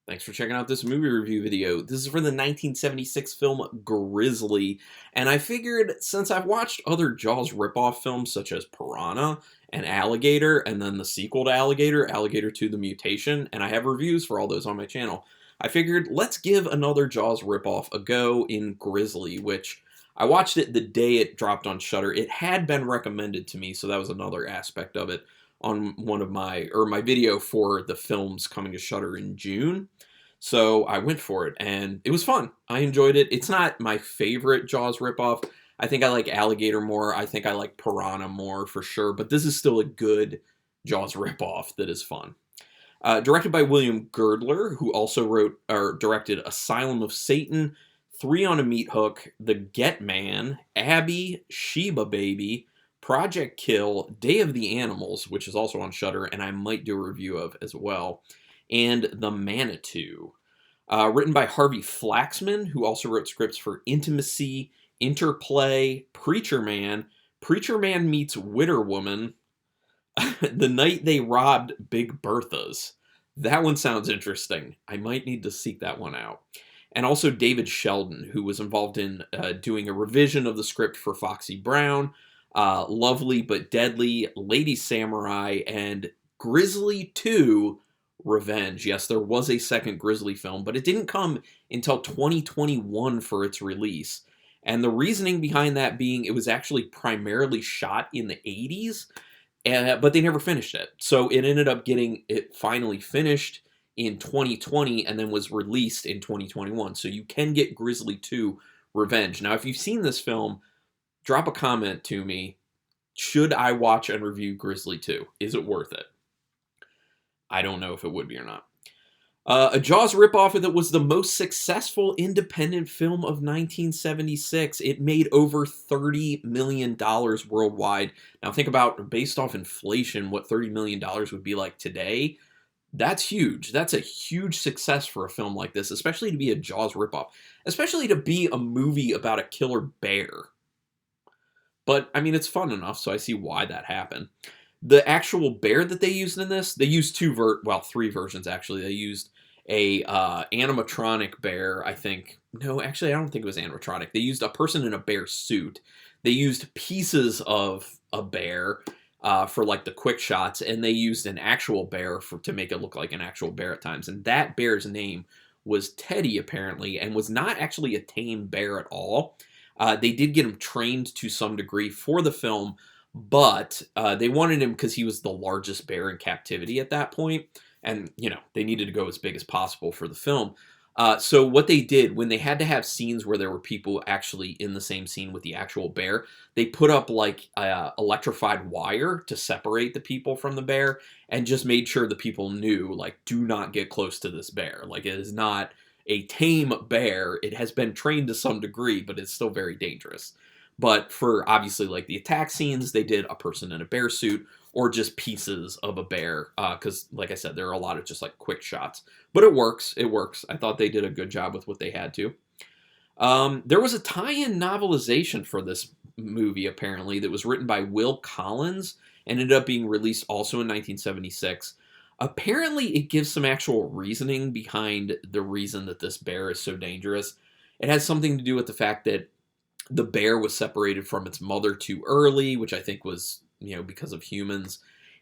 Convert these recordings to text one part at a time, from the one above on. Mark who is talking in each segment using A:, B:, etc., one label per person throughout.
A: Thanks for checking out this movie review video. This is for the 1976 film Grizzly, and I figured since I've watched other Jaws ripoff films such as Piranha and Alligator, and then the sequel to Alligator, Alligator 2: The Mutation, and I have reviews for all those on my channel, I figured let's give another Jaws ripoff a go in Grizzly, which I watched it the day it dropped on Shudder. It had been recommended to me, so that was another aspect of it on one of my video for the films coming to Shudder in June. So I went for it, and it was fun. I enjoyed it. It's not my favorite Jaws ripoff. I think I like Alligator more. I think I like Piranha more, for sure. But this is still a good Jaws ripoff that is fun. Directed by William Girdler, who also wrote or directed Asylum of Satan, Three on a Meat Hook, The Get Man, Abby, Sheba Baby, Project Kill, Day of the Animals, which is also on Shudder, and I might do a review of as well, and The Manitou. Written by Harvey Flaxman, who also wrote scripts for Intimacy, Interplay, Preacher Man Meets Witter Woman, The Night They Robbed Big Bertha's. That one sounds interesting. I might need to seek that one out. And also David Sheldon, who was involved in doing a revision of the script for Foxy Brown, Lovely But Deadly, Lady Samurai, and Grizzly 2: Revenge. Yes, there was a second Grizzly film, but it didn't come until 2021 for its release. And the reasoning behind that being it was actually primarily shot in the 80s, but they never finished it. So it ended up getting it finally finished in 2020 and then was released in 2021. So you can get Grizzly 2: Revenge. Now, if you've seen this film, drop a comment to me. Should I watch and review Grizzly 2? Is it worth it? I don't know if it would be or not. A Jaws ripoff that was the most successful independent film of 1976. It made over $30 million worldwide. Now think about, based off inflation, what $30 million would be like today. That's huge. That's a huge success for a film like this, especially to be a Jaws ripoff. Especially to be a movie about a killer bear. But, I mean, it's fun enough, so I see why that happened. The actual bear that they used in this, they used three versions, actually. They used a animatronic bear, I think. No, actually, I don't think it was animatronic. They used a person in a bear suit. They used pieces of a bear for, like, the quick shots, and they used an actual bear to make it look like an actual bear at times. And that bear's name was Teddy, apparently, and was not actually a tame bear at all. They did get him trained to some degree for the film, but they wanted him because he was the largest bear in captivity at that point. And, you know, they needed to go as big as possible for the film. So what they did, when they had to have scenes where there were people actually in the same scene with the actual bear, they put up, like, electrified wire to separate the people from the bear and just made sure the people knew, like, do not get close to this bear. Like, it is not a tame bear. It has been trained to some degree, but it's still very dangerous. But for, obviously, like, the attack scenes, they did a person in a bear suit or just pieces of a bear, because, like I said, there are a lot of just, like, quick shots. But it works. It works. I thought they did a good job with what they had to. There was a tie-in novelization for this movie, apparently, that was written by Will Collins and ended up being released also in 1976. Apparently, it gives some actual reasoning behind the reason that this bear is so dangerous. It has something to do with the fact that the bear was separated from its mother too early, which I think was, you know, because of humans,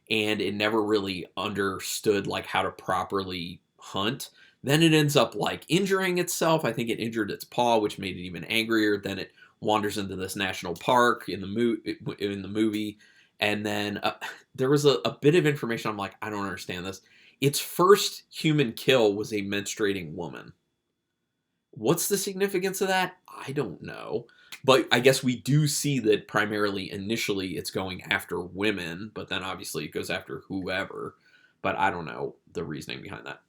A: and it never really understood, like, how to properly hunt. Then it ends up, like, injuring itself. I think it injured its paw, which made it even angrier. Then it wanders into this national park in the movie. And then there was a bit of information. I'm like, I don't understand this. Its first human kill was a menstruating woman. What's the significance of that? I don't know. But I guess we do see that primarily, initially, it's going after women. But then, obviously, it goes after whoever. But I don't know the reasoning behind that.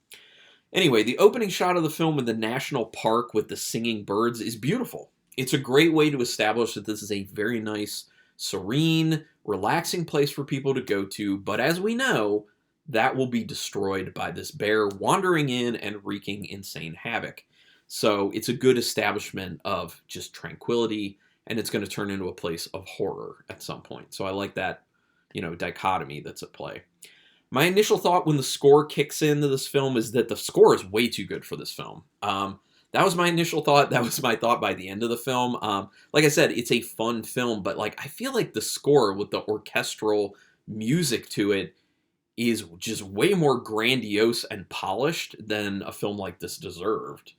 A: Anyway, the opening shot of the film in the national park with the singing birds is beautiful. It's a great way to establish that this is a very nice, serene, relaxing place for people to go to, but as we know, that will be destroyed by this bear wandering in and wreaking insane havoc. So it's a good establishment of just tranquility, and it's going to turn into a place of horror at some point. So I like that, you know, dichotomy that's at play. My initial thought when the score kicks into this film is that the score is way too good for this film. That was my initial thought. That was my thought by the end of the film. Like I said, it's a fun film, but like I feel like the score with the orchestral music to it is just way more grandiose and polished than a film like this deserved.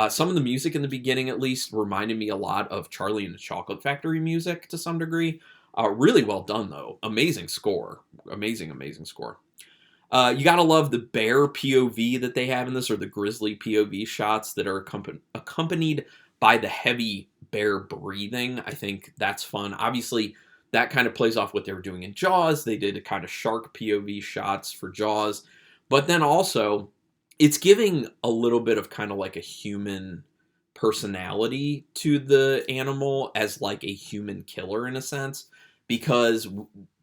A: Some of the music in the beginning, at least, reminded me a lot of Charlie and the Chocolate Factory music to some degree. Really well done, though. Amazing score. Amazing, amazing score. You gotta love the bear POV that they have in this, or the Grizzly POV shots that are accompanied by the heavy bear breathing. I think that's fun. Obviously, that kind of plays off what they were doing in Jaws. They did a kind of shark POV shots for Jaws. But then also, it's giving a little bit of kind of like a human personality to the animal as like a human killer in a sense. Because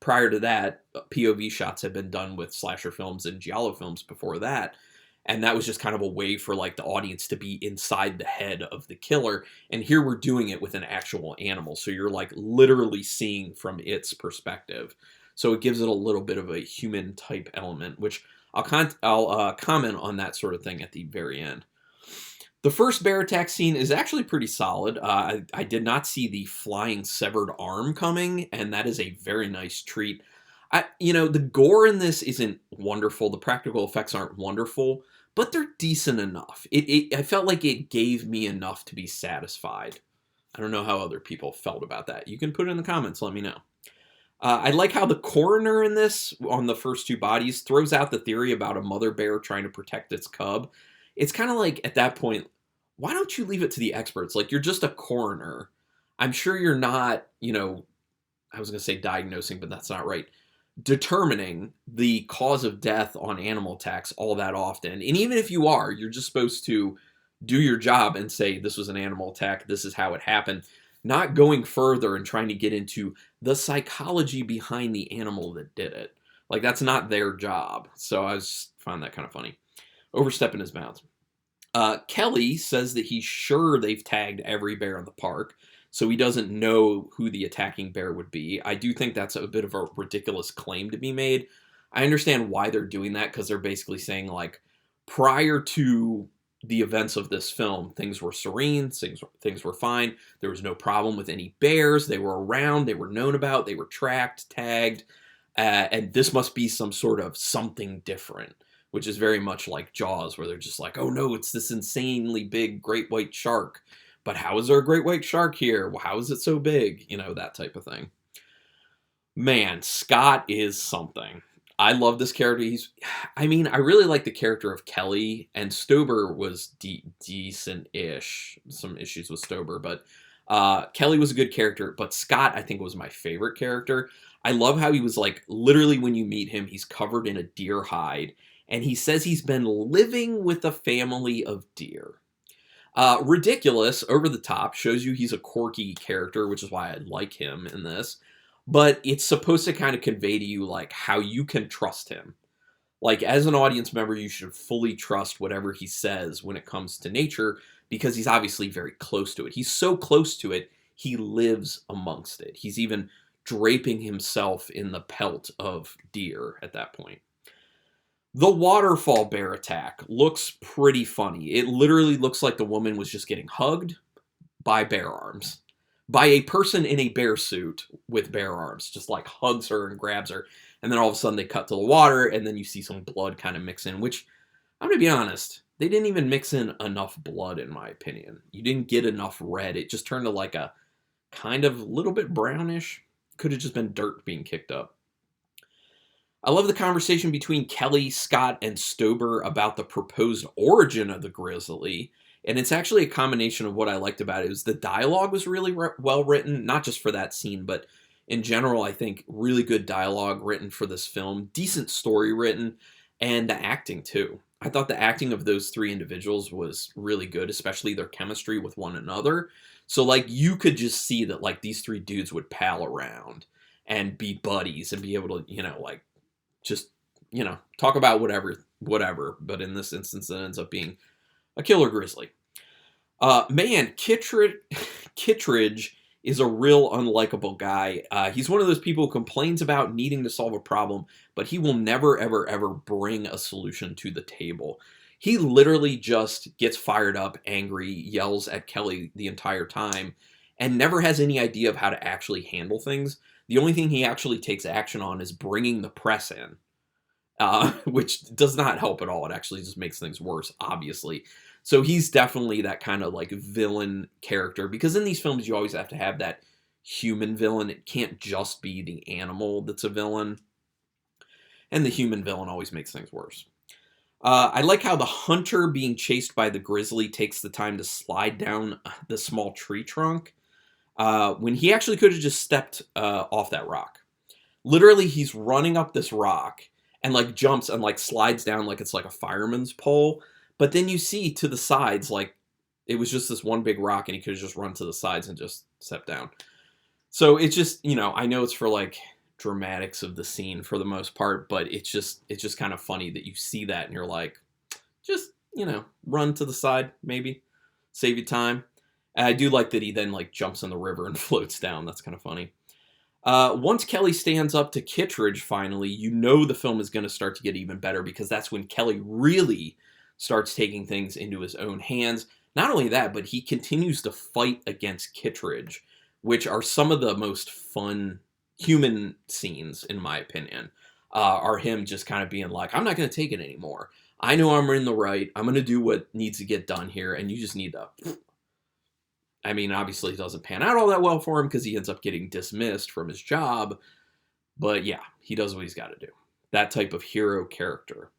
A: prior to that, POV shots had been done with slasher films and giallo films before that. And that was just kind of a way for like the audience to be inside the head of the killer. And here we're doing it with an actual animal. So you're like literally seeing from its perspective. So it gives it a little bit of a human type element, which I'll comment on that sort of thing at the very end. The first bear attack scene is actually pretty solid. I did not see the flying severed arm coming, and that is a very nice treat. The gore in this isn't wonderful. The practical effects aren't wonderful, but they're decent enough. I felt like it gave me enough to be satisfied. I don't know how other people felt about that. You can put it in the comments. Let me know. I like how the coroner in this, on the first two bodies, throws out the theory about a mother bear trying to protect its cub. It's kind of like, at that point, why don't you leave it to the experts? Like, you're just a coroner. I'm sure you're not, I was going to say diagnosing, but that's not right. Determining the cause of death on animal attacks all that often. And even if you are, you're just supposed to do your job and say, this was an animal attack, this is how it happened. Not going further and trying to get into the psychology behind the animal that did it. Like, that's not their job. So I just found that kind of funny. Overstepping his bounds. Kelly says that he's sure they've tagged every bear in the park, so he doesn't know who the attacking bear would be. I do think that's a bit of a ridiculous claim to be made. I understand why they're doing that, because they're basically saying, like, prior to the events of this film, things were serene, things were fine, there was no problem with any bears, they were around, they were known about, they were tracked, tagged, and this must be some sort of something different, which is very much like Jaws, where they're just like, oh no, it's this insanely big great white shark. But how is there a great white shark here? Well, how is it so big? That type of thing. Man, Scott is something. I love this character. I really like the character of Kelly, and Stober was decent-ish. Some issues with Stober, but Kelly was a good character, but Scott, I think, was my favorite character. I love how he was like, literally when you meet him, he's covered in a deer hide, and he says he's been living with a family of deer. Ridiculous, over the top, shows you he's a quirky character, which is why I like him in this. But it's supposed to kind of convey to you, like, how you can trust him. Like, as an audience member, you should fully trust whatever he says when it comes to nature, because he's obviously very close to it. He's so close to it, he lives amongst it. He's even draping himself in the pelt of deer at that point. The waterfall bear attack looks pretty funny. It literally looks like the woman was just getting hugged by bear arms. By a person in a bear suit with bear arms. Just like hugs her and grabs her. And then all of a sudden they cut to the water, and then you see some blood kind of mix in, which, I'm going to be honest, they didn't even mix in enough blood, in my opinion. You didn't get enough red. It just turned to like a kind of little bit brownish. Could have just been dirt being kicked up. I love the conversation between Kelly, Scott, and Stober about the proposed origin of the Grizzly. And it's actually a combination of what I liked about it. Was the dialogue was really well written, not just for that scene, but in general, I think really good dialogue written for this film. Decent story written, and the acting too. I thought the acting of those three individuals was really good, especially their chemistry with one another. So like you could just see that like these three dudes would pal around and be buddies and be able to, just, talk about whatever. But in this instance, it ends up being a killer grizzly. Man, Kittredge is a real unlikable guy. He's one of those people who complains about needing to solve a problem, but he will never, ever, ever bring a solution to the table. He literally just gets fired up, angry, yells at Kelly the entire time, and never has any idea of how to actually handle things. The only thing he actually takes action on is bringing the press in, which does not help at all. It actually just makes things worse, obviously. So he's definitely that kind of like villain character, because in these films you always have to have that human villain. It can't just be the animal that's a villain. And the human villain always makes things worse. I like how the hunter being chased by the grizzly takes the time to slide down the small tree trunk when he actually could have just stepped off that rock. Literally, he's running up this rock and like jumps and like slides down like it's like a fireman's pole. But then you see to the sides, like it was just this one big rock and he could have just run to the sides and just stepped down. So it's just, you know, I know it's for like dramatics of the scene for the most part, but it's just kind of funny that you see that and you're like, just, you know, run to the side, maybe save you time. And I do like that he then like jumps in the river and floats down. That's kind of funny. Once Kelly stands up to Kittredge, finally, you know the film is going to start to get even better, because that's when Kelly really starts taking things into his own hands. Not only that, but he continues to fight against Kittredge, which are some of the most fun human scenes, in my opinion, are him just kind of being like, I'm not going to take it anymore. I know I'm in the right. I'm going to do what needs to get done here, and you just need to... I mean, obviously it doesn't pan out all that well for him because he ends up getting dismissed from his job. But yeah, he does what he's got to do. That type of hero character.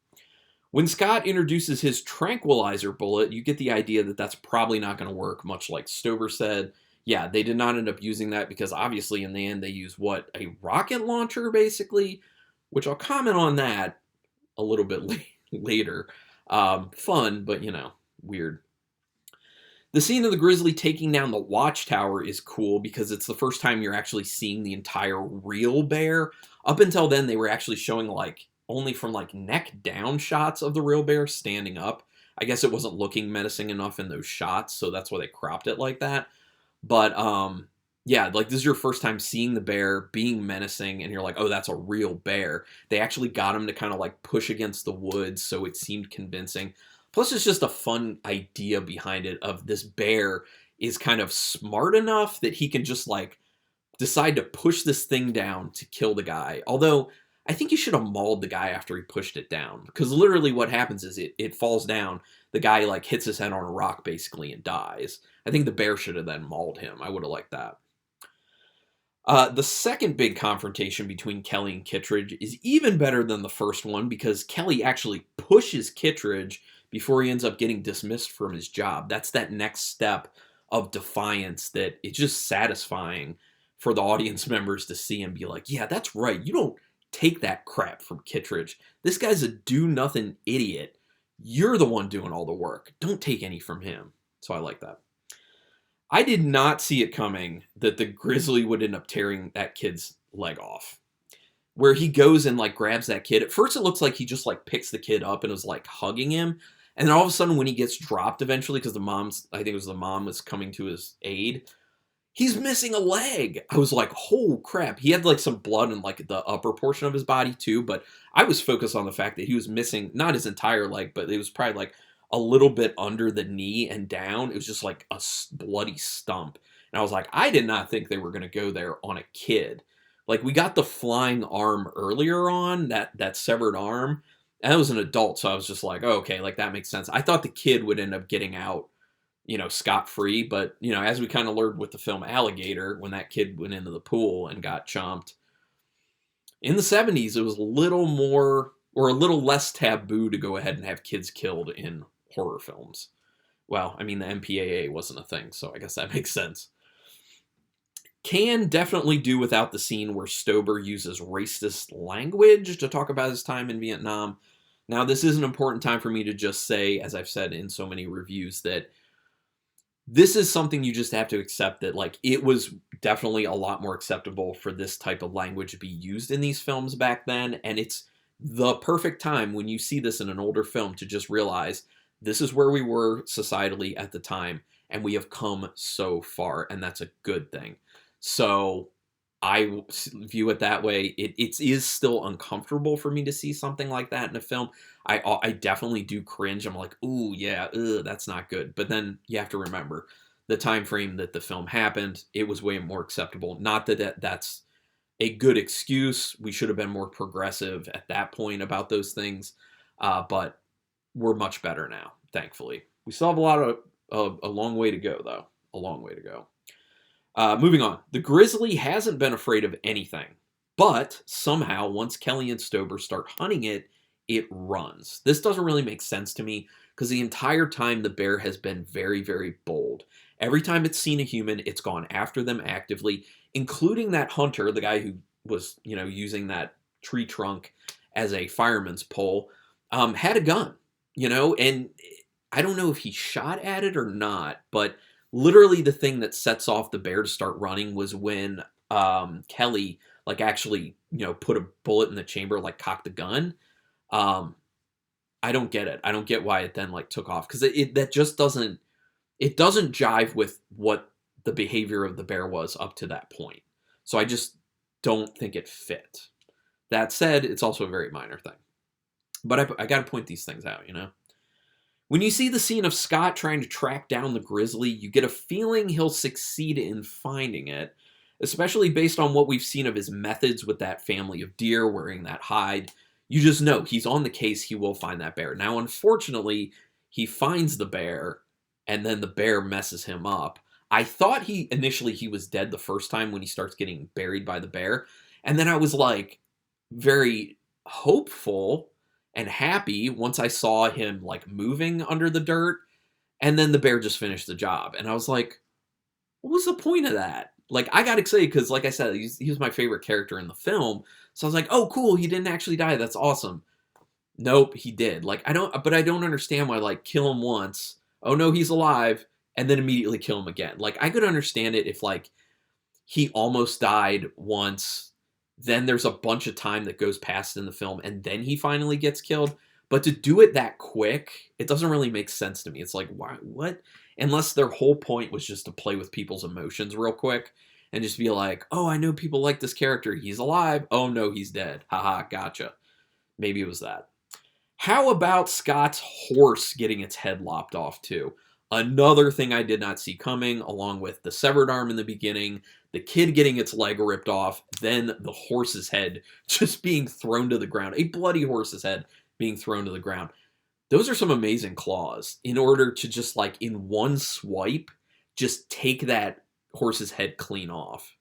A: When Scott introduces his tranquilizer bullet, you get the idea that that's probably not going to work, much like Stover said. Yeah, they did not end up using that because obviously in the end they use what? A rocket launcher, basically? Which I'll comment on that a little bit later. Fun, but, you know, weird. The scene of the Grizzly taking down the watchtower is cool because it's the first time you're actually seeing the entire real bear. Up until then, they were actually showing like only from like neck down shots of the real bear standing up. I guess it wasn't looking menacing enough in those shots, so that's why they cropped it like that. But yeah, like this is your first time seeing the bear being menacing, and you're like, oh, that's a real bear. They actually got him to kind of like push against the woods, so it seemed convincing. Plus, it's just a fun idea behind it of this bear is kind of smart enough that he can just like decide to push this thing down to kill the guy. Although I think he should have mauled the guy after he pushed it down, because literally what happens is it falls down. The guy like hits his head on a rock basically and dies. I think the bear should have then mauled him. I would have liked that. The second big confrontation between Kelly and Kittredge is even better than the first one because Kelly actually pushes Kittredge before he ends up getting dismissed from his job. That's that next step of defiance that it's just satisfying for the audience members to see and be like, yeah, that's right. You don't take that crap from Kittredge. This guy's a do-nothing idiot. You're the one doing all the work. Don't take any from him. So I like that. I did not see it coming that the Grizzly would end up tearing that kid's leg off. Where he goes and like grabs that kid. At first it looks like he just like picks the kid up and is like hugging him. And then all of a sudden when he gets dropped eventually, because I think it was the mom was coming to his aid, he's missing a leg. I was like, oh crap. He had like some blood in like the upper portion of his body too, but I was focused on the fact that he was missing not his entire leg, but it was probably like a little bit under the knee and down. It was just like a bloody stump. And I was like, I did not think they were going to go there on a kid. Like we got the flying arm earlier on, that severed arm, and that was an adult. So I was just like, oh, okay, like that makes sense. I thought the kid would end up getting out, you know, scot-free. But, you know, as we kind of learned with the film Alligator, when that kid went into the pool and got chomped, in the 70s, it was a little more or a little less taboo to go ahead and have kids killed in horror films. Well, I mean, the MPAA wasn't a thing, so I guess that makes sense. Can definitely do without the scene where Stober uses racist language to talk about his time in Vietnam. Now, this is an important time for me to just say, as I've said in so many reviews, that this is something you just have to accept, that like it was definitely a lot more acceptable for this type of language to be used in these films back then. And it's the perfect time when you see this in an older film to just realize this is where we were societally at the time. and we have come so far, and that's a good thing. So I view it that way. It is still uncomfortable for me to see something like that in a film. I definitely do cringe. I'm like, ooh, yeah, ugh, that's not good. But then you have to remember the time frame that the film happened. It was way more acceptable. Not that that's a good excuse. We should have been more progressive at that point about those things. But we're much better now, thankfully. We still have a long way to go, though. A long way to go. Moving on. The Grizzly hasn't been afraid of anything. But somehow, once Kelly and Stober start hunting it, it runs. This doesn't really make sense to me because the entire time the bear has been very, very bold. Every time it's seen a human, it's gone after them actively, including that hunter, the guy who was, using that tree trunk as a fireman's pole, had a gun, and I don't know if he shot at it or not, but literally the thing that sets off the bear to start running was when Kelly, actually, put a bullet in the chamber, cocked the gun. I don't get it. I don't get why it then took off, because that just doesn't jive with what the behavior of the bear was up to that point. So I just don't think it fit. That said, it's also a very minor thing. But I got to point these things out, When you see the scene of Scott trying to track down the Grizzly, you get a feeling he'll succeed in finding it, especially based on what we've seen of his methods with that family of deer wearing that hide. You just know he's on the case. He will find that bear. Now, unfortunately, he finds the bear, and then the bear messes him up. I thought initially he was dead the first time when he starts getting buried by the bear. And then I was very hopeful and happy once I saw him moving under the dirt, and then the bear just finished the job. And I was like, what was the point of that? I got excited because, like I said, he was my favorite character in the film. So I was like, oh, cool, he didn't actually die. That's awesome. Nope, he did. I don't understand why, kill him once. Oh, no, he's alive. And then immediately kill him again. I could understand it if, he almost died once. Then there's a bunch of time that goes past in the film, and then he finally gets killed. But to do it that quick, it doesn't really make sense to me. It's why? What? Unless their whole point was just to play with people's emotions real quick and just be like, oh, I know people like this character. He's alive. Oh, no, he's dead. Haha, gotcha. Maybe it was that. How about Scott's horse getting its head lopped off, too? Another thing I did not see coming, along with the severed arm in the beginning, the kid getting its leg ripped off, then the horse's head just being thrown to the ground. A bloody horse's head being thrown to the ground. Those are some amazing claws in order to just in one swipe, just take that horse's head clean off.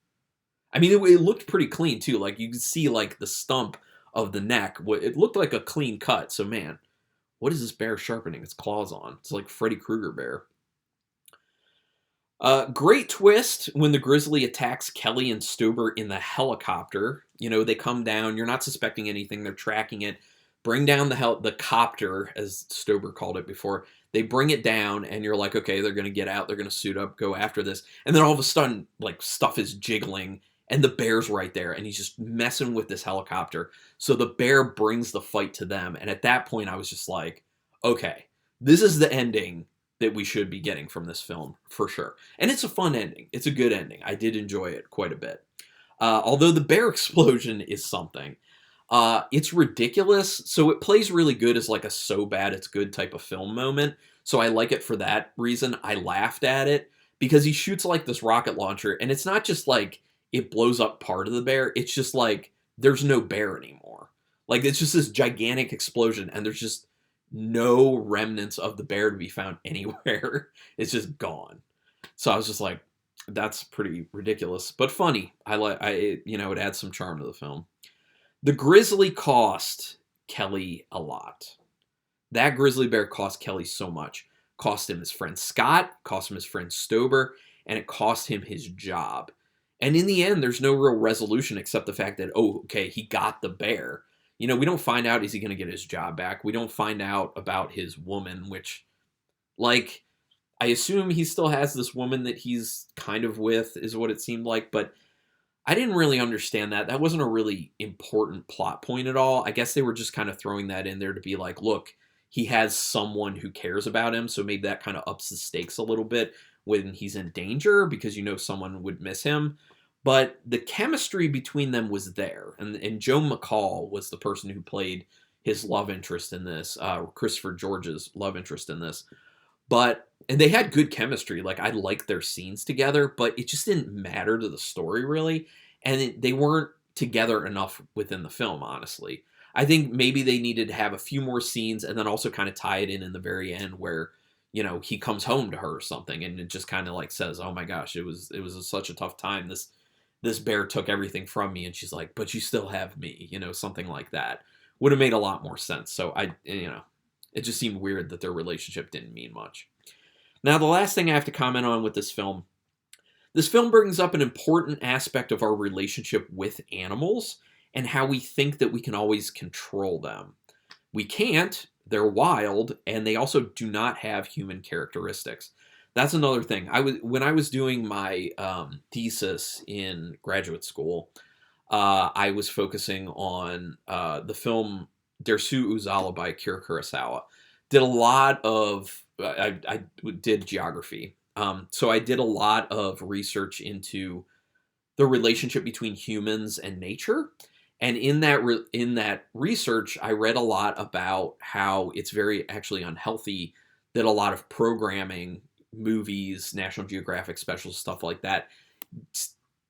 A: I mean, it looked pretty clean too. You could see the stump of the neck. It looked like a clean cut. So man, what is this bear sharpening its claws on? It's like Freddy Krueger bear. Great twist when the Grizzly attacks Kelly and Stober in the helicopter. They come down. You're not suspecting anything. They're tracking it. Bring down the copter, as Stober called it before. They bring it down, and you're like, okay, they're going to get out. They're going to suit up, go after this. And then all of a sudden, stuff is jiggling, and the bear's right there, and he's just messing with this helicopter. So the bear brings the fight to them. And at that point, I was just like, okay, this is the ending that we should be getting from this film, for sure. And it's a fun ending. It's a good ending. I did enjoy it quite a bit. Although the bear explosion is something. It's ridiculous, so it plays really good as a so bad it's good type of film moment. So I like it for that reason. I laughed at it because he shoots this rocket launcher, and it's not just it blows up part of the bear. It's just there's no bear anymore. It's just this gigantic explosion, and there's just no remnants of the bear to be found anywhere. It's just gone. So I was just like, that's pretty ridiculous, but funny. It adds some charm to the film. The Grizzly cost Kelly a lot. That grizzly bear cost Kelly so much. Cost him his friend Scott, cost him his friend Stober, and it cost him his job. And in the end, there's no real resolution except the fact that, oh, okay, he got the bear. We don't find out, is he going to get his job back? We don't find out about his woman, which, I assume he still has this woman that he's kind of with, is what it seemed like, but I didn't really understand that. That wasn't a really important plot point at all. I guess they were just kind of throwing that in there to be like, look, he has someone who cares about him, so maybe that kind of ups the stakes a little bit when he's in danger because you know someone would miss him. But the chemistry between them was there, and Joe McCall was the person who played his love interest in this, Christopher George's love interest in this. And they had good chemistry. Like, I liked their scenes together, but it just didn't matter to the story, really. And they weren't together enough within the film, honestly. I think maybe they needed to have a few more scenes and then also kind of tie it in the very end where, you know, he comes home to her or something and it just kind of like says, oh my gosh, it was such a tough time. This bear took everything from me. And she's like, but you still have me, you know, something like that would have made a lot more sense. So it just seemed weird that their relationship didn't mean much. Now, the last thing I have to comment on with this film brings up an important aspect of our relationship with animals and how we think that we can always control them. We can't. They're wild, and they also do not have human characteristics. That's another thing. When I was doing my thesis in graduate school, I was focusing on the film Dersu Uzala by Akira Kurosawa. Did a lot of I did geography, so I did a lot of research into the relationship between humans and nature. And in that research, I read a lot about how it's very actually unhealthy that a lot of programming, movies, National Geographic specials, stuff like that,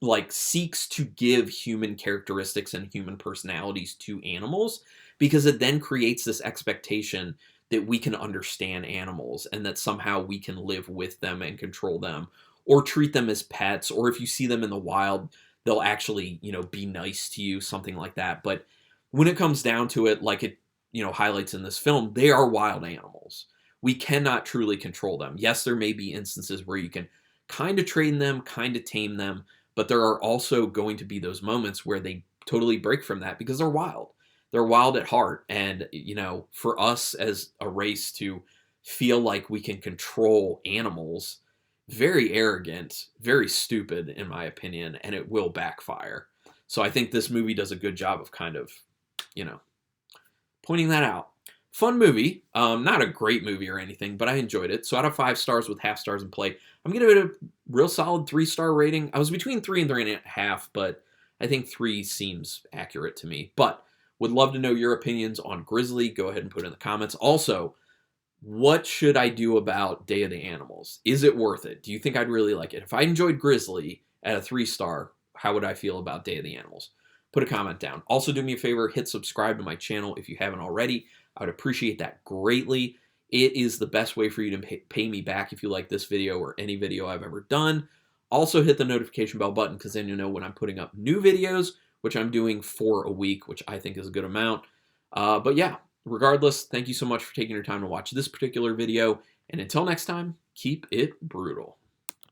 A: like seeks to give human characteristics and human personalities to animals, because it then creates this expectation that we can understand animals and that somehow we can live with them and control them or treat them as pets, or if you see them in the wild, they'll actually, you know, be nice to you, something like that. But when it comes down to it, like it, you know, highlights in this film, they are wild animals. We cannot truly control them. Yes, there may be instances where you can kind of train them, kind of tame them, but there are also going to be those moments where they totally break from that because they're wild. They're wild at heart. And, you know, for us as a race to feel like we can control animals, very arrogant, very stupid, in my opinion, and it will backfire. So I think this movie does a good job of kind of, you know, pointing that out. Fun movie. Not a great movie or anything, but I enjoyed it. So out of 5 stars with half stars in play, I'm going to give it a real solid 3-star rating. I was between 3 and 3.5, but I think 3 seems accurate to me. But would love to know your opinions on Grizzly. Go ahead and put it in the comments. Also, what should I do about Day of the Animals? Is it worth it? Do you think I'd really like it? If I enjoyed Grizzly at a 3-star, how would I feel about Day of the Animals? Put a comment down. Also, do me a favor, hit subscribe to my channel if you haven't already. I would appreciate that greatly. It is the best way for you to pay me back if you like this video or any video I've ever done. Also, hit the notification bell button because then you know when I'm putting up new videos, which I'm doing 4 a week, which I think is a good amount. But yeah, regardless, thank you so much for taking your time to watch this particular video. And until next time, keep it brutal.